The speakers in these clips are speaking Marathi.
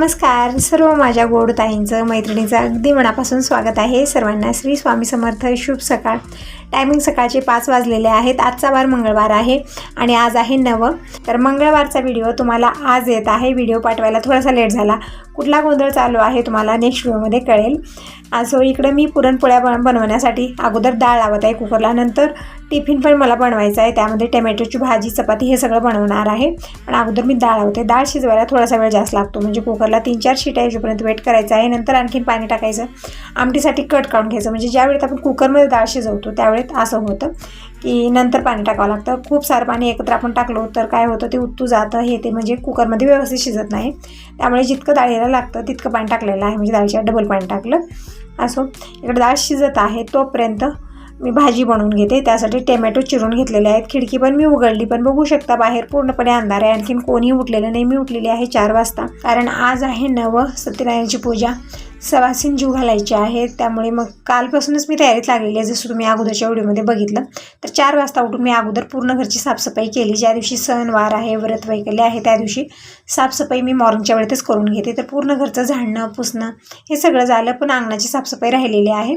नमस्कार सर्व माझ्या गोड ताईंचं मैत्रिणीचं अगदी मनापासून स्वागत आहे। सर्वांना श्री स्वामी समर्थ। शुभ सकाळ। टायमिंग सकाळचे 5 वाजलेले आहेत। आजचा वार मंगळवार आहे आणि आज आहे 9। तर मंगळवारचा व्हिडिओ तुम्हाला आज येत आहे। व्हिडिओ पाठवायला थोडासा लेट झाला, कुठला गोंधळ चालू आहे तुम्हाला नेक्स्ट व्हिडिओमध्ये कळेल। सो इकडे मी पुरणपोळ्या बनवण्यासाठी अगोदर डाळ लावत आहे कुकरला, नंतर टिफिन पण मला बनवायचा आहे, त्यामध्ये टोमॅटोची भाजी चपाती हे सगळं बनवणार आहे। पण अगोदर मी डाळ लावते। डाळ शिजवायला थोडासा वेळ जास्त लागतो, म्हणजे कुकरला 3-4 शिट्या येईपर्यंत वेट करायचं आहे। नंतर आणखीन पाणी टाकायचं, आमटीसाठी कट काढून घ्यायचं। म्हणजे ज्यावेळेस आपण कुकरमध्ये डाळ शिजवतो त्यावेळेस असं होतं की नंतर पाणी टाकावं लागतं। खूप सारं पाणी एकत्र आपण टाकलो तर काय होतं, ते उतू जातं, हे ते म्हणजे कुकरमध्ये व्यवस्थित शिजत नाही। त्यामुळे जितकं डाळीला लागतं तितकं पाणी टाकलेलं आहे, म्हणजे डाळीच्या डबल पाणी टाकलं। असो इकडे डाळ शिजत आहे तोपर्यंत मी भाजी बनवून घेते। त्यासाठी टोमॅटो चिरून घेतलेले आहेत। खिडकी पण मी उघडली, पण बघू शकता बाहेर पूर्णपणे अंधार आहे। आणखीन कोणी उठलेलं नाही। मी उठलेली आहे 4 वाजता, कारण आज आहे 9 सत्यनारायणची पूजा। सवासीन जीव घालायचे आहेत, त्यामुळे मग कालपासूनच मी तयारीत लागलेली आहे। जसं तुम्ही अगोदरच्या व्हिडिओमध्ये बघितलं, तर 4 वाजता उठून मी अगोदर पूर्ण घरची साफसफाई केली। ज्या दिवशी सण वार आहे, व्रत वैकल्य आहे, त्या दिवशी साफसफाई मी मॉर्निंगच्या वेळेतच करून घेते। तर पूर्ण घरचं झाडणं पुसणं हे सगळं झालं, पण अंगणाची साफसफाई राहिलेली आहे,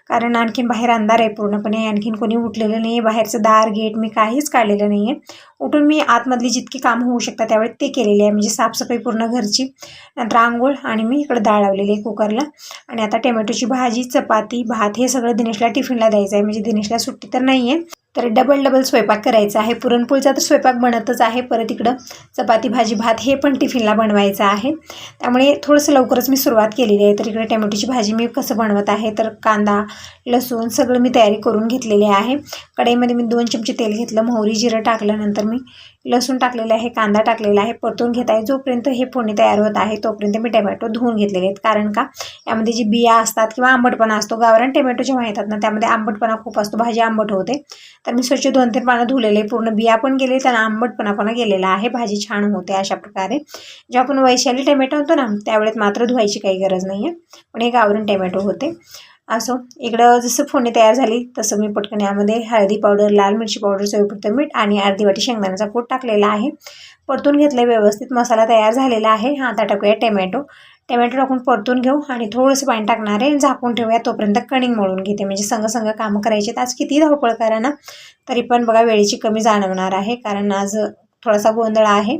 कारण आणखीन बाहेर अंधार आहे पूर्णपणे। आणखीन कोणी उठलेलं नाही आहे। बाहेरचं दार गेट मी काहीच काढलेलं नाही आहे। उठून मी आतमधली जितकी कामं होऊ शकतात त्यावेळेस ते केलेली आहे, म्हणजे साफसफाई पूर्ण घरची, नंतर आंघोळ, आणि मी इकडे डाळ लावलेली आहे कुकरला। आणि आता टोमॅटोची भाजी चपाती भात हे सगळं दिनेशला टिफिनला द्यायचं आहे, म्हणजे दिनेशला सुट्टी तर नाही आहे, तर डबल स्वयंपाक करायचा आहे। पुरणपोळीचा तर स्वयंपाक बनतच आहे, परत इकडं चपाती भाजी भात हे पण टिफिनला बनवायचं आहे। त्यामुळे थोडंसं लवकरच मी सुरुवात केलेली आहे। तर इकडे टोमॅटोची भाजी मी कसं बनवत आहे, तर कांदा लसूण सगळं मी तयारी करून घेतलेली आहे। कढईमध्ये मी 2 चमचे तेल घेतलं, मोहरी जिरं टाकलं, नंतर मी लसूण टाकलेलं आहे, कांदा टाकलेला आहे, परतून घेत आहे। जोपर्यंत हे फोडणी तयार होत आहे तोपर्यंत मी टोमॅटो धुवून घेतलेले आहेत, कारण का यामध्ये जी बिया असतात किंवा आंबटपणा असतो, गावरान टोमॅटो जेव्हा येतात ना त्यामध्ये आंबटपणा खूप असतो, भाजी आंबट होते। तर मी स्वच्छ 2-3 पानं धुलेले, पूर्ण बिया पण गेले, त्यांना आंबटपणा गेलेला आहे, भाजी छान होते अशा प्रकारे। जेव्हा आपण वैशाली टोमॅटो होतो ना त्यावेळेस मात्र धुवायची काही गरज नाही आहे, पण हे गावरान टोमॅटो होते। असो इकडं जसं फोडणी तयार झाली तसं मी पटकन यामध्ये हळदी पावडर, लाल मिरची पावडर, चवीपुरतं मीठ आणि अर्धी वाटी शेंगदाण्याचा कूट टाकलेला आहे। परतून घेतलं व्यवस्थित, मसाला तयार झालेला आहे। आता टाकूया टोमॅटो टाकून परतून घेऊ आणि थोडंसं पाणी टाकणार आहे, झाकून ठेवूया। तोपर्यंत कणिक मळून घेते, म्हणजे संग कामं करायचे। आज किती धावपळ करा ना तरी पण बघा वेळेची कमी जाणवणार आहे, कारण आज थोडासा गोंधळ आहे।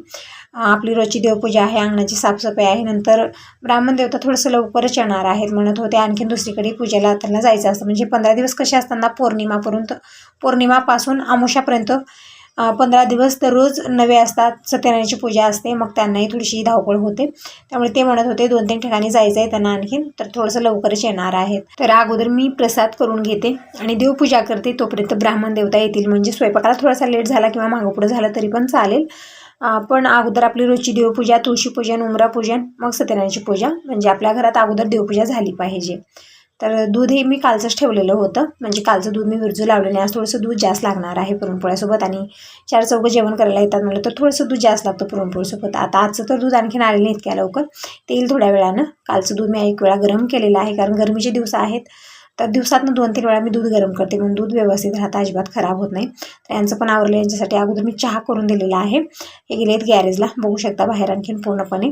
आपली रोजची देवपूजा आहे, अंगणाची साफसफाई आहे, नंतर ब्राह्मण देवता थोडंसं लवकरच येणार आहेत म्हणत होते। आणखीन दुसरीकडे पूजेला त्यांना जायचं असतं, म्हणजे 15 दिवस कसे असताना पौर्णिमापासून अमावस्यापर्यंत 15 दिवस तर रोज नवे असतात, सत्यनारायणची पूजा असते, मग त्यांनाही थोडीशी धावपळ होते। त्यामुळे ते म्हणत होते 2-3 ठिकाणी जायचं आहे त्यांना आणखीन, तर थोडंसं लवकरच येणार आहेत। तर अगोदर मी प्रसाद करून घेते आणि देवपूजा करते, तोपर्यंत ब्राह्मण देवता येतील। म्हणजे स्वयंपाकाला थोडासा लेट झाला किंवा मागं पुढं झालं तरी पण चालेल, पण अगोदर आपली रोजची देवपूजा, तुळशीपूजन, उंबरा पूजन, मग सत्यनारायणची पूजा, म्हणजे आपल्या घरात अगोदर देवपूजा झाली पाहिजे। तर दूध हे मी कालचंच ठेवलेलं होतं, म्हणजे कालचं दूध मी विरजू लावलेलं आहे। आज थोडंसं दूध जास्त लागणार आहे पुरणपोळ्यासोबत, आणि 4 चौघं जेवण करायला येतात म्हणलं तर थोडंसं दूध जास्त लागतं पुरणपोळीसोबत। आता आजचं तर दूध आणखीन आलेलं नाही इतक्या लवकर, ते येईल थोड्या वेळानं। कालचं दूध मी 1 वेळा गरम केलेलं आहे, कारण गरमीचे दिवस आहेत, तर दिवसातनं 2-3 वेळा मी दूध गरम करते, म्हणून दूध व्यवस्थित राहतं, अजिबात खराब होत नाही। तर यांचं पण आवरलं, यांच्यासाठी अगोदर मी चहा करून दिलेला आहे। हे गेले आहेत गॅरेजला, बघू शकता बाहेर आणखीन पूर्णपणे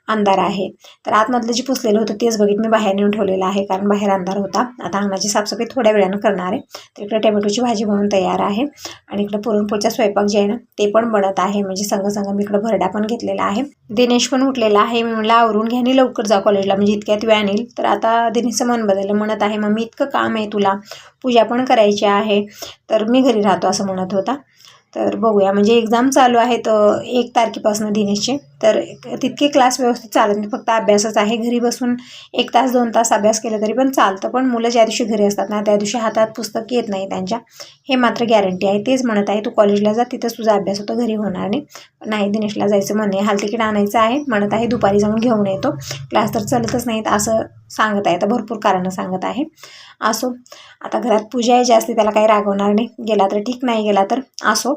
अंधार आहे। तर आतमधलं जे पुसलेलं होतं तेच बघित मी बाहेर नेऊन ठेवलेलं आहे, कारण बाहेर अंधार होता। आता अंगणाची साफसफाई थोड्या वेळानं करणार आहे। तर इकडे टोमॅटोची भाजी बनवून तयार आहे, आणि इकडे पुरणपोळीचा स्वयंपाक जे आहे ना ते पण बनत आहे, म्हणजे संग मी इकडे भरडा पण घेतलेला आहे। दिनेश पण उठलेला आहे। मी म्हणलं आवरून घ्या आणि लवकर जा कॉलेजला, म्हणजे इतक्यात वेळ आणेल। तर आता दिनेशचं मन बदललं, म्हणत आहे मम्मी इतकं काम आहे तुला, पूजा पण करायची आहे, तर मी घरी राहतो असं म्हणत होता। तर बघूया, म्हणजे एक्झाम चालू आहेत 1 तारखेपासून दिनेशचे, तर तितके क्लास व्यवस्थित चालत नाही, फक्त अभ्यासच आहे। घरी बसून 1 तास 2 तास अभ्यास केला तरी पण चालतं, पण मुलं ज्या दिवशी घरी असतात ना त्या दिवशी हातात पुस्तक येत नाही त्यांच्या, हे मात्र गॅरंटी आहे। तेच म्हणत आहे तू कॉलेजला जा, तिथंच तुझा अभ्यास होतो, घरी होणार नाही। पण नाही, दिनेशला जायचं म्हणे, हाल तिकीट आणायचं आहे म्हणत आहे, दुपारी जाऊन घेऊन येतो, क्लास तर चालतच नाहीत असं सांगत आहे। तर भरपूर कारणं सांगत आहे। असो आता घरात पूजा आहे जास्ती, त्याला काही रागवणार नाही, गेला तर ठीक, नाही गेला तर असो।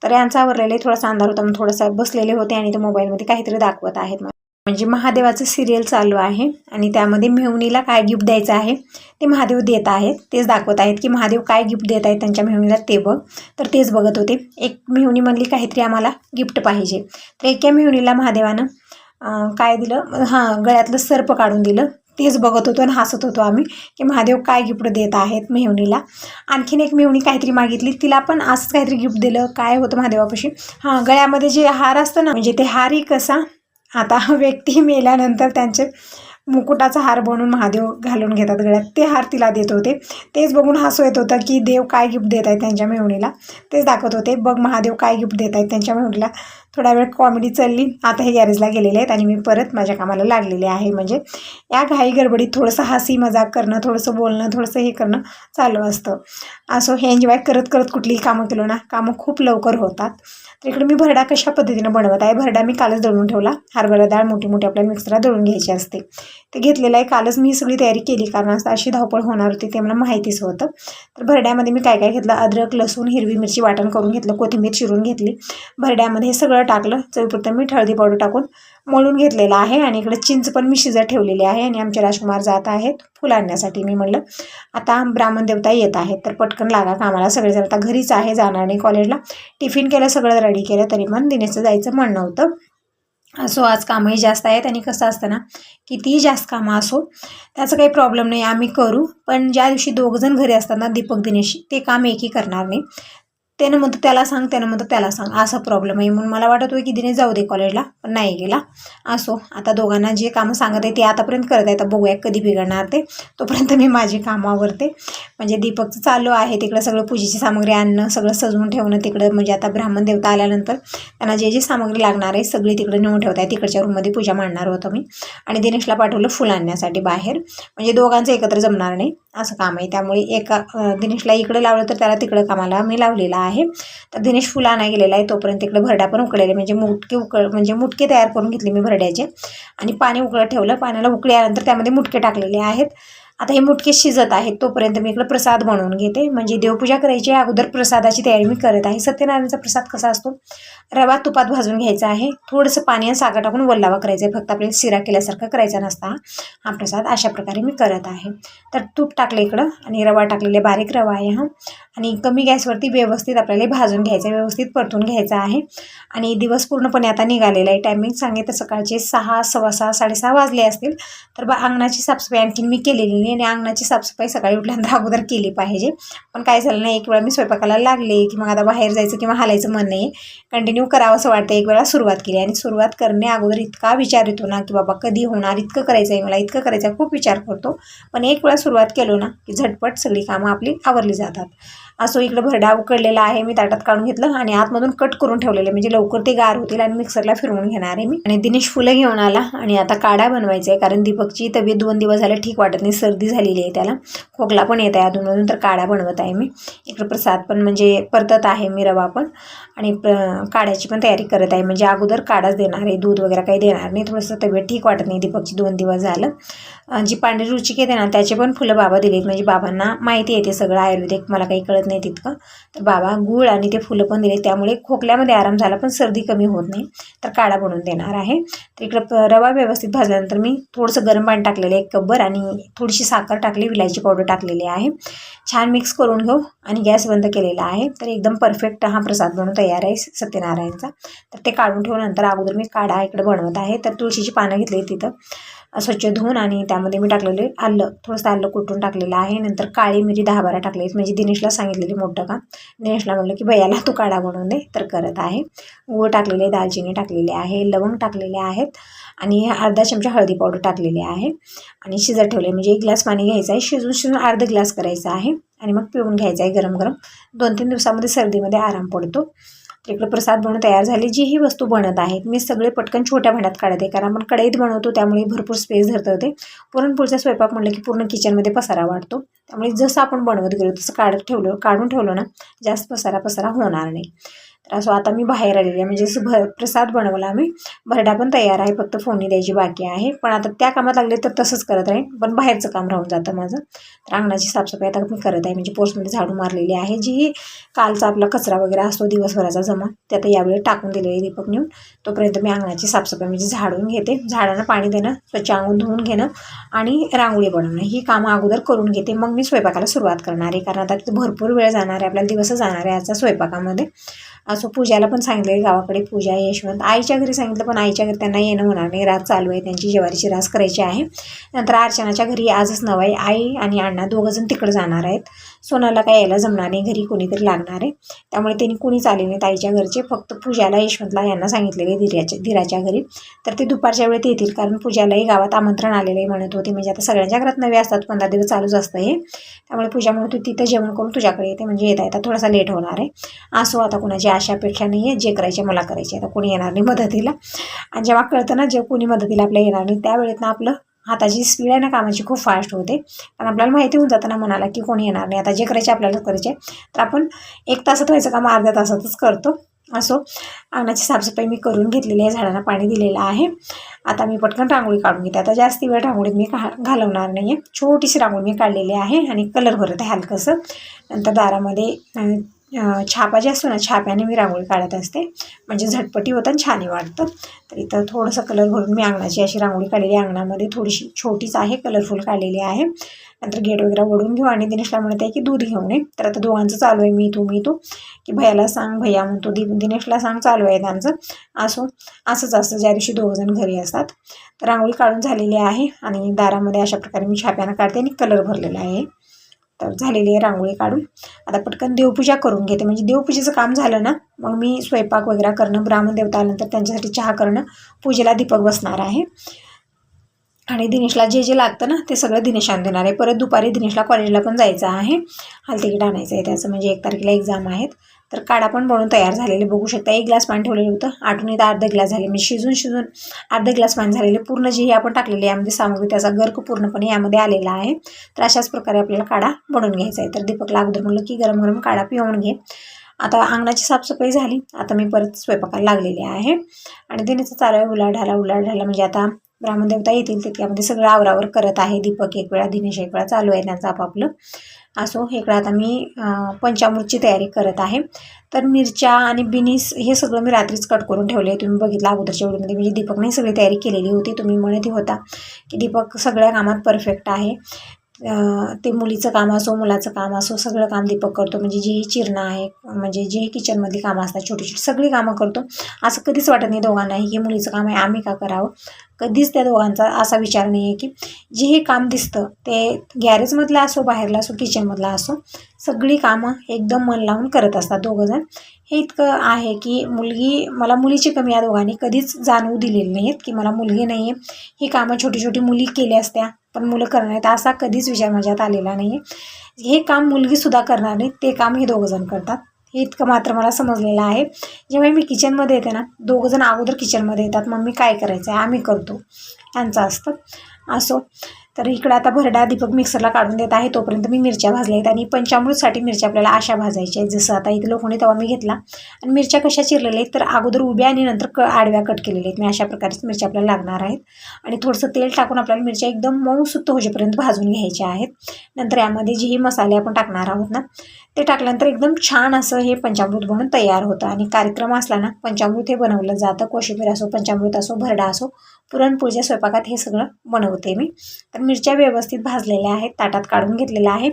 तर यांचा आवरलेला थोडासा अंधार होता, मग थोडंसं बसलेले होते आणि ते मोबाईलमध्ये काहीतरी दाखवत आहेत, म्हणजे महादेवाचं सिरियल चालू आहे, आणि त्यामध्ये मेहुणीला काय गिफ्ट द्यायचं आहे ते महादेव देत आहेत, तेच दाखवत आहेत की महादेव काय गिफ्ट देत आहेत त्यांच्या मेहुणीला ते बघ। तर तेच बघत होते। एक मेहुणी म्हणली काहीतरी आम्हाला गिफ्ट पाहिजे, तर एका मेहुणीला महादेवानं काय दिलं, हां गळ्यातलं सर्प काढून दिलं. तेच बघत होतो आणि हसत होतो आम्ही की महादेव काय गिफ्ट देत आहेत मेहुणीला. आणखीन एक मेहुणी काहीतरी मागितली, तिला पण असंच काहीतरी गिफ्ट दिलं. काय होतं महादेवापाशी, हां गळ्यामध्ये जे हार असतं ना, म्हणजे ते हारही कसा आता व्यक्ती मेल्यानंतर त्यांचे मुकुटाचा हार बनवून महादेव घालून घेतात गळ्यात, ते हार तिला देत होते. तेच बघून हसू येत होतं की देव काय गिफ्ट देत आहेत त्यांच्या मेहुणीला. तेच दाखवत होते, बघ महादेव काय गिफ्ट देत आहेत त्यांच्या मेहुणीला. थोडा वेळ कॉमेडी चालली. आता हे गॅरेजला गेलेले आहेत आणि मी परत माझ्या कामाला लागलेले आहे. म्हणजे या घाई गडबडीत थोडंसं हसी मजाक करणं, थोडंसं बोलणं, थोडंसं हे करणं चालू असतं. असं हे एन्जॉय करत करत कुठलीही कामं केलो ना, कामं खूप लवकर होतात. तर इकडे मी भरडा कशा पद्धतीने बनवत आहे. भरडा मी कालच दळून ठेवला. हरभरा डाळ मोठी मोठी आपल्याला मिक्सरला दळून घ्यायची असते, ते घेतलेलं आहे. कालच मी सगळी तयारी केली, कारण अशी धावपळ होणार होती ते मला माहितीच होतं. तर भरड्यामध्ये मी काय काय घेतलं, अद्रक, लसूण, हिरवी मिरची वाटण करून घेतलं, कोथिंबीर चिरून घेतली. भरड्यामध्ये हे सगळं टाकलं. चवीपुरतं मीठ, हळदी पावडर टाकून मळून घेतलेलं आहे. आणि इकडे चिंच पण मी शिजत ठेवलेली आहे. आणि आमचे राजकुमार जात आहेत फुलं आणण्यासाठी. मी म्हणलं आता ब्राह्मण देवता येत आहेत तर पटकन लागा कामाला. सगळेजण आता घरीच आहे, जाणार नाही कॉलेजला. टिफिन केलं, सगळं रेडी केलं, तरी पण दिनेशचं जायचं म्हणणं होतं. असो आज कामही जास्त आहेत. आणि कसं असतं ना, कितीही जास्त कामं असो त्याचं काही प्रॉब्लेम नाही, आम्ही करू. पण ज्या दिवशी दोघंजण घरी असतात ना, दीपक दिनेश, ते काम एकही करणार नाही. त्यानं म्हणतो त्याला सांग, त्यानं म्हणतो त्याला सांग, असा प्रॉब्लेम आहे. म्हणून मला वाटत होतं की दिनेश जाऊ दे कॉलेजला, पण नाही गेला. असो आता दोघांना जे कामं सांगत आहे ते आतापर्यंत करत आहे. तर बघूया कधी बिघडणार ते, तोपर्यंत मी माझी कामं आवरते. म्हणजे दीपकचं चालू आहे तिकडं सगळं पूजेची सामग्री आणणं, सगळं सजवून ठेवणं तिकडं. म्हणजे आता ब्राह्मण देवता आल्यानंतर त्यांना जे जे सामग्री लागणार आहे सगळी तिकडे नेऊन ठेवत आहे. तिकडच्या रूममध्ये पूजा मांडणार होतं मी. आणि दिनेशला पाठवलं फुलं आणण्यासाठी बाहेर. म्हणजे दोघांचं एकत्र जमणार नाही असं काम आहे. त्यामुळे एका दिनेशला इकडे लावलं तर त्याला तिकडं कामाला मी लावलेला आहे. तर दिनेश फुलं आणायला गेलेला आहे. तोपर्यंत इकडे भरडा पण उकळलेले, म्हणजे मुटके तयार करून घेतले मी भरड्याचे. आणि पाणी उकळत ठेवलं. पाण्याला उकळी आल्यानंतर त्यामध्ये मुटके टाकलेले आहेत. आता हे मुटके शिजत आहेत तोपर्यंत मी इकडे प्रसाद बनवून घेते. म्हणजे देवपूजा करायची अगोदर प्रसादाची तयारी मी करत आहे. सत्यनारायणचा प्रसाद कसा असतो, रवा तुपात भाजून घ्यायचा आहे, थोडंसं पाणी आणि साखर टाकून वल्लावा करायचा आहे. फक्त आपल्याला शिरा केल्यासारखा करायचा नसता हा प्रसाद. अशा प्रकारे मी करत आहे. तर तूप टाकलं इकडं आणि रवा टाकलेले, बारीक रवा आहे हा. आणि कमी गॅसवरती व्यवस्थित आपल्याला भाजून घ्यायचं आहे, व्यवस्थित परतून घ्यायचं आहे. आणि दिवस पूर्णपणे आता निघालेला आहे. टायमिंग सांगितलं सकाळचे 6, 6:15, 6:30 वाजले असतील. तर अंगणाची साफसफाई आणखीन मी केलेली नाही. आणि अंगणाची साफसफाई सकाळी उठल्यानंतर अगोदर केली पाहिजे. पण काय झालं नाही, एक वेळा मी स्वयंपाकाला लागले की मग आता बाहेर जायचं किंवा हालायचं मन नाही, कंटिन्यू करावं असं वाटतं. एक वेळा सुरुवात केली आणि सुरुवात करणे अगोदर इतका विचार येतो ना की बाबा कधी होणार, इतकं करायचं आहे मला, इतकं करायचं आहे, खूप विचार करतो. पण एक वेळा सुरुवात केलो ना की झटपट सगळी कामं आपली आवरली जातात. असो इकडं भरडा उकडलेला आहे, मी ताटात काढून घेतलं आणि आतमधून कट करून ठेवलेले, म्हणजे लवकर ते गार होतील. आणि मिक्सरला फिरवून घेणार आहे मी. आणि दिनेश फुलं घेऊन आला आणि आता काढा बनवायचा आहे, कारण दीपकची तब्येत 2 दिवस झाले ठीक वाटत नाही, सर्दी झालेली आहे, त्याला खोकला पण येत आहे अधूनमधून. तर काढा बनवत आहे मी. इकडं प्रसाद पण म्हणजे परतत आहे मी रवा पण. आणि काढ्याची पण तयारी करत आहे. म्हणजे अगोदर काढाच देणार आहे, दूध वगैरे काही देणार नाही. थोडंसं तब्येत ठीक वाटत नाही दीपकची 2 दिवस झालं. जी पांढरी रुचिक येते ना त्याचे पण फुलं बाबा दिलेत. म्हणजे बाबांना माहिती आहे ते सगळं आयुर्वेदिक, मला काही कळत नाही तितकं. तर बाबा गूळ आणि ते फुलं पण दिले, त्यामुळे खोकल्यामध्ये आराम झाला पण सर्दी कमी होत नाही. तर काढा बनवून देणार आहे. तर इकडं रवा व्यवस्थित भाजल्यानंतर मी थोडंसं गरम पाणी टाकलेलं 1 कपभर आणि थोडीशी साखर टाकली, विलायची पावडर टाकलेली आहे. छान मिक्स करून घेऊ आणि गॅस बंद केलेला आहे. तर एकदम परफेक्ट हा प्रसाद बनवून तयार आहे सत्यनारायणचा. तर ते काढून ठेवल्यानंतर अगोदर मी काढा इकडे बनवत आहे. तर तुळशीची पानं घेतली तिथं स्वच्छ धुवून आणि त्यामध्ये मी टाकलेले आलं, थोडंसं आलं कुटून टाकलेलं आहे. नंतर काळी मिरी 10-12 टाकले. म्हणजे दिनेशला सांगितलेली मोठं काम. दिनेशला म्हणलं की भैयाला तू काढा बनवून दे, तर करत आहे. गूळ टाकलेले, दालचिनी टाकलेली आहे, लवंग टाकलेले आहेत आणि अर्धा चमचा हळदी पावडर टाकलेली आहे. आणि शिजत ठेवले, म्हणजे 1 ग्लास पाणी घ्यायचं आहे, शिजून अर्धा ग्लास करायचं आहे आणि मग पिऊन घ्यायचं आहे गरम गरम. 2-3 दिवसामध्ये सर्दीमध्ये आराम पडतो. इकडे प्रसाद बनवून तयार झाली. जी ही वस्तू बनत आहेत मी सगळे पटकन छोट्या भांड्यात काढते, कारण आपण कढईत बनवतो त्यामुळे भरपूर स्पेस धरतं ते. पुरणपोळीचा स्वयंपाक म्हटलं की पूर्ण किचनमध्ये पसारा वाटतो. त्यामुळे जसं आपण बनवत गेलो तसं काढून ठेवलं ना, जास्त पसारा होणार नाही. तर असं आता मी बाहेर आलेली आहे. म्हणजे प्रसाद बनवला मी, भरडा पण तयार आहे, फक्त फोडणी द्यायची बाकी आहे. पण आता त्या कामात लागले तर तसंच करत राहील, पण बाहेरचं काम राहून जातं माझं. तर अंगणाची साफसफाई आता मी करत आहे. म्हणजे पोर्समध्ये झाडू मारलेली आहे. जी कालचा आपला कचरा वगैरे असतो दिवसभराचा जमा, ते आता यावेळी टाकून दिलेले दीपक नेऊन. तोपर्यंत मी अंगणाची साफसफाई म्हणजे झाडून घेते. झाडांना पाणी देणं, स्वच्छ अंगून धुवून घेणं आणि रांगोळी बनवणं ही कामं अगोदर करून घेते. मग मी स्वयंपाकाला सुरुवात करणार आहे, कारण आता तिथे भरपूर वेळ जाणार आहे, आपल्याला दिवस जाणार आहे आजचा स्वयंपाकामध्ये. असो पूजाला पण सांगितलं गावाकडे पूजा यशवंत आईच्या घरी सांगितलं, पण आईच्या घरी त्यांना येणं होणार नाही, रास चालू आहे त्यांची, ज्वारीची रास करायची आहे. नंतर अर्चनाच्या घरी आजच नवं आहे, आई आणि अण्णा दोघंजण तिकडे जाणार आहेत. सोनाला काय यायला जमणार नाही, घरी कोणीतरी लागणार आहे, त्यामुळे त्यांनी कुणीच आले नाहीत आईच्या घरचे. फक्त पूजाला यशवंतला यांना सांगितलेले धीराच्या घरी, तर ते दुपारच्या वेळेत येतील, कारण पूजालाही गावात आमंत्रण आलेलं आहे म्हणत होती. म्हणजे आता सगळ्यांच्या घरात नवे असतात, 15 दिवस चालूच असतं हे, त्यामुळे पूजा म्हणत होती तिथं जेवण करून तुझ्याकडे येते, म्हणजे येता थोडासा लेट होणार आहे. असो आता कुणाची आशा अपेक्षा नाही आहे, जे करायचे मला करायचे, आता कोणी येणार नाही मदतीला. आणि जेव्हा कळतं ना जे कोणी मदतीला आपल्या येणार नाही, त्यावेळेत ना आपलं हाताची स्पीड आहे ना कामाची खूप फास्ट होते, कारण आपल्याला माहिती होऊन जातं ना मनाला की कोणी येणार नाही, आता जे करायचे आपल्याला करायचे, तर आपण 1 तासात व्हायचं काम अर्ध्या तासातच करतो. असो अंगणाची साफसफाई मी करून घेतलेली आहे, झाडांना पाणी दिलेलं आहे. आता मी पटकन रांगोळी काढून घेते. आता जास्ती वेळ रांगोळीत मी घालवणार नाही आहे, छोटीशी रांगोळी मी काढलेली आहे आणि कलर भरत आहे हलकंसं. नंतर दारामध्ये छापा जे असतो ना, छाप्याने मी रांगोळी काढत असते, म्हणजे झटपटी होतं आणि छानही वाटतं. तर इथं थोडंसं कलर भरून मी अंगणाची अशी रांगोळी काढलेली आहे, अंगणामध्ये थोडीशी छोटीच आहे, कलरफुल काढलेली आहे. नंतर गेट वगैरे ओढून घेऊ आणि दिनेशला म्हणत आहे की दूध घेऊन ये. तर आता दोघांचं चालू आहे मी तू की भैयाला सांग, भैया म्हणतो दिनेशला सांग, चालू आहे त्यांचं. असंच असतं ज्या दिवशी दोघंजण घरी असतात. तर रांगोळी काढून झालेली आहे आणि दारामध्ये अशा प्रकारे मी छाप्यानं काढते आणि कलर भरलेला आहे. तर झालेली आहे रांगोळी काढून. आता पटकन देवपूजा करून घेते, म्हणजे देवपूजेचं काम झालं ना मग मी स्वयंपाक वगैरे करणं, ब्राह्मण देवता आल्यानंतर त्यांच्यासाठी चहा करणं, पूजेला दीपक बसणार आहे आणि दिनेशला जे जे लागतं ना ते सगळं दिनेश आणून देणार आहे. परत दुपारी दिनेशला कॉलेजला पण जायचं आहे, हॉल तिकीट आणायचं आहे त्याचं, म्हणजे 1 तारखेला एक्झाम आहेत. तर काढा पण बनवून तयार झालेले बघू शकता. 1 ग्लास पाणी ठेवलेलं होतं, आटून इथं अर्धा ग्लास झाले, म्हणजे शिजून अर्धा ग्लास पाणी झालेले. पूर्ण जे आपण टाकलेले यामध्ये सामग्री त्याचा गर्क पूर्णपणे यामध्ये आलेला आहे. तर अशाच प्रकारे आपल्याला काढा बनवून घ्यायचा आहे. तर दीपकला अगोदर म्हणलं की गरम गरम काढा पिऊन घे. आता अंगणाची साफसफाई झाली, आता मी परत स्वयंपाकाला लागलेले आहे आणि दिनेचं चालू आहे उलाढाला, म्हणजे आता ब्राह्मण देवता येतील त्यामध्ये सगळं आवरावर करत आहे. दीपक एक वेळा, दिनेश एक वेळा, चालू आहे त्यांचं आपापलं. असो इकडं आता मी पंचामृतची तयारी करत आहे. तर मिरच्या आणि बिनीस हे सगळं मी रात्रीच कट करून ठेवले आहे, तुम्ही बघितलं अगोदरच्या व्हिडिओमध्ये. म्हणजे दीपकने सगळी तयारी केलेली होती, तुम्ही म्हणत होता की दीपक सगळ्या कामात परफेक्ट आहे. ते मुलीचं काम असो मुलाचं काम असो सगळं काम दीपक करतो, म्हणजे जेही चिरणं आहे, म्हणजे जे किचनमधली कामं असतात छोटी सगळी कामं करतो. असं कधीच वाटत नाही दोघांनाही की मुलीचं काम आहे आम्ही का करावं, कधीच त्या दोघांचा असा विचार नाही आहे की जेही काम दिसतं ते गॅरेजमधलं असो, बाहेरला असो, किचनमधला असो, सगळी कामं एकदम मन लावून करत असतात दोघंजण. हे इतकं आहे की मला मुलीची कमी या दोघांनी कधीच जाणवू दिलेली नाहीत की मला मुलगी नाही आहे, ही कामं छोटी मुली केली असत्या पण मुलं करणार नाहीत, असा कधीच विचार माझ्यात आलेला नाही आहे. हे काम मुलगीसुद्धा करणार नाही, ते काम हे दोघंजण करतात, हे इतकं मात्र मला समजलेलं आहे. जेव्हा मी किचनमध्ये येते ना, दोघंजण अगोदर किचनमध्ये येतात, मग मी काय करायचं आहे आम्ही करतो यांचं असतं. असो तर इकडं आता भरडा दीपक मिक्सरला काढून देत आहे, तोपर्यंत मी मिरच्या भाजल्या आहेत. आणि पंचामृतसाठी मिरच्या आपल्याला अशा भाजायच्या आहेत, जसं आता इथं लोखंडी तवा मी घेतला आणि मिरच्या कशा चिरलेल्या आहेत तर अगोदर उभ्या आणि नंतर आडव्या कट केलेल्या आहेत. मी अशा प्रकारेच मिरच्या आपल्याला लागणार आहेत आणि थोडंसं तेल टाकून आपल्याला मिरच्या एकदम मऊ सुद्धा होईपर्यंत भाजून घ्यायच्या आहेत. नंतर यामध्ये जेही मसाले आपण टाकणार आहोत ना ते टाकल्यानंतर एकदम छान असं हे पंचामृत बनून तयार होतं. आणि कार्यक्रम असला ना पंचामृत हे बनवलं जातं, कोशिंबीर असो, पंचामृत असो, भरडा असो, पुरणपोळीच्या स्वयंपाकात हे सगळं बनवते मी. तर मिरच्या व्यवस्थित भाजलेल्या आहेत, ताटात काढून घेतलेल्या आहे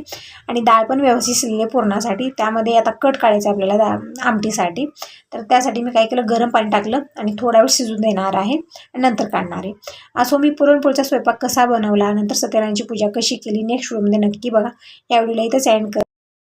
आणि डाळ पण व्यवस्थित शिजली पुरणासाठी. त्यामध्ये आता कट काढायचं आपल्याला आमटीसाठी, तर त्यासाठी मी काय केलं गरम पाणी टाकलं आणि थोडा वेळ शिजून देणार आहे आणि नंतर काढणार आहे. असो मी पुरणपोळीचा स्वयंपाक कसा बनवला, नंतर सत्यनारायणची पूजा कशी केली नेक्स्ट व्हिडिओमध्ये नक्की बघा. या व्हिडिओला इथंच एंड कर.